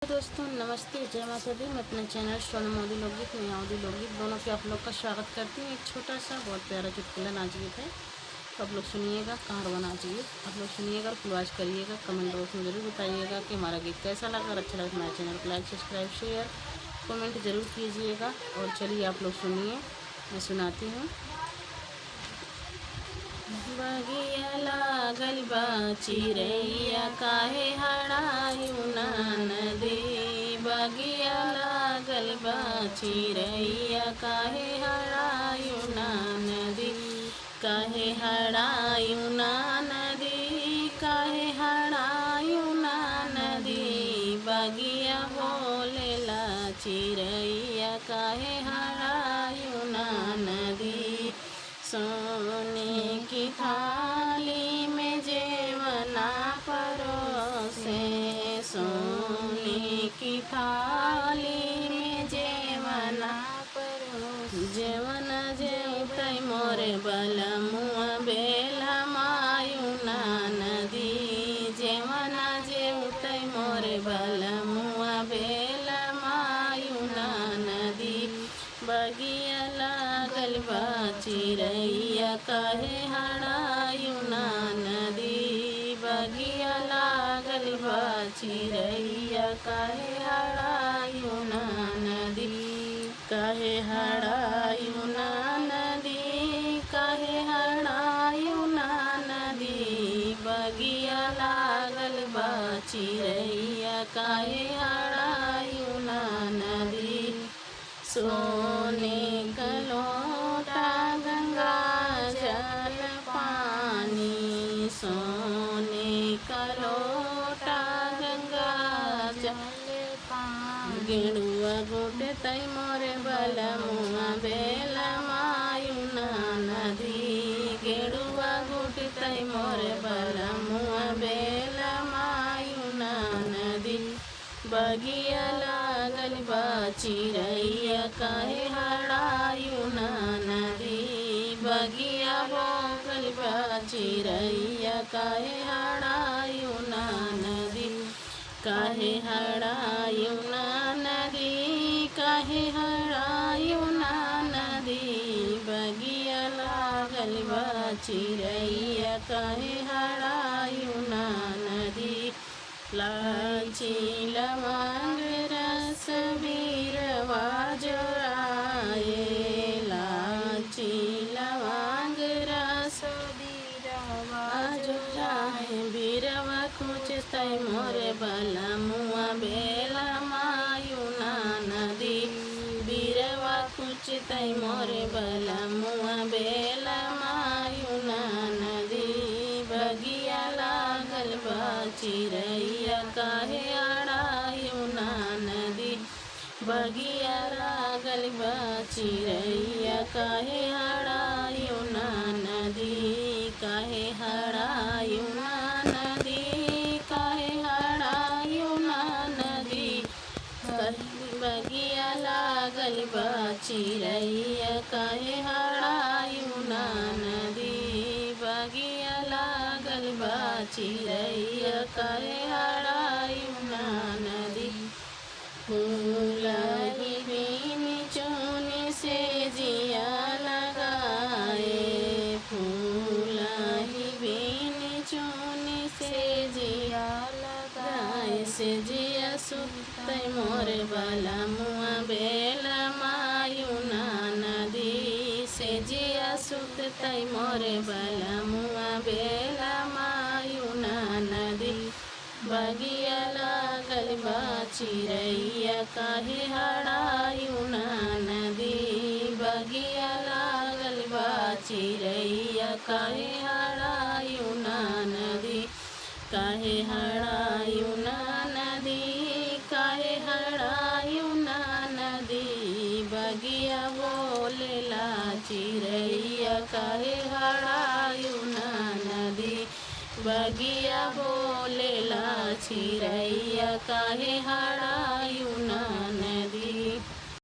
दोस्तों नमस्ते, जय माता दी। मैं अपने चैनल सोनम मोदी लोकगीत में अवधी लोकगीत दोनों के आप लोग का स्वागत करती हूँ। एक छोटा सा बहुत प्यारा चुटकुला नाच गीत है, तो आप लोग सुनिएगा। कहाँ बना चाहिए आप लोग सुनिएगा, फुलवाज करिएगा। कमेंट बॉक्स में ज़रूर बताइएगा कि हमारा गीत कैसा लगा। अगर अच्छा लगा तो हमारे चैनल को लाइक सब्सक्राइब शेयर कमेंट ज़रूर कीजिएगा। और चलिए आप लोग सुनिए, मैं सुनाती हूँ। बगिया लागल बा चिरैया काहे हड़ायु ना नदी। बगिया लागल बा चिरैया काहे हड़ायु ना नदी। काहे हड़ायु ना नदी, काहे हड़ायु ना नदी। बगिया बोलेला चिरैया काहे हड़ायु ना नदी। सोने की थाली में जेवना परोसे, सोने की थाली में जेवना परोसे। जेवन जेवतै मोरे बलमुआ बेला मायु ना नदी। जेवन जेवतै मोरे बलमुआ बेला मायु ना नदी। बगिया लागल बा चिरैया काहे हड़ायु ना नदी। बगिया लागल बा चिरैया काहे हड़ायु ना नदी। काहे हड़ायु ना नदी, काहे हड़ायु ना नदी। बगिया लागल बा चिरैया काहे हड़ायु ना नदी। सोने का लोटा गंगा जल पानी, सोने का लोटा गंगा जल पानी। गेड़ुआ गोटे तई मोरे बलमुआ बेला मायु ना नदी। गेड़ुआ गोटे तई मोरे बलमुआ बेला मायु ना नदी। बगिया लागल बा चिरैया काहे हड़ायु ना नदी। बगिया लागल बा चिरैया काहे हड़ायु ना नदी। काहे हड़ायु ना नदी, काहे हड़ायु ना नदी। बगिया लागल बा चिरैया काहे हड़ायु ना नदी। लाची लवंग रस बीरवा जोराए, लाची लवंग रस बीरवा जोराए। बीरवा कुचतै मोरे बलमुआ बेला मायु ना नदी। बीरवा कुचतै मोरे बलमुआ बेला मायु ना नदी। बगिया लागल बा चिरैया काहे हड़ायु ना नदी। बगिया लागल बा चिरैया काहे हड़ायु ना नदी। काहे हड़ायु ना नदी, काहे हड़ायु ना नदी। बगिया लागल बा चिरैया काहे हड़ायु ना नदी। बगिया लागल बा चिरैया काहे हड़ायु ना नदी। फूलही बीन चुनी से जिया लगाए, फूलही बीन चुनी से जिया लगाए। से जिया सुतै मोरे बलमुआ बेला मायु ना नदी। से जिया सुतै मोरे बलमुआ बेला मायु ना नदी। बगिया लागल बा चिरैया काहे हड़ायु ना नदी। बगिया लागल बा चिरैया काहे हड़ायु ना नदी। काहे हड़ायु ना नदी, काहे हड़ायु ना नदी। बगिया बोलेला चिरैया काहे हड़ायु ना नदी। बगिया बोलेला चिरैया काहे हड़ायु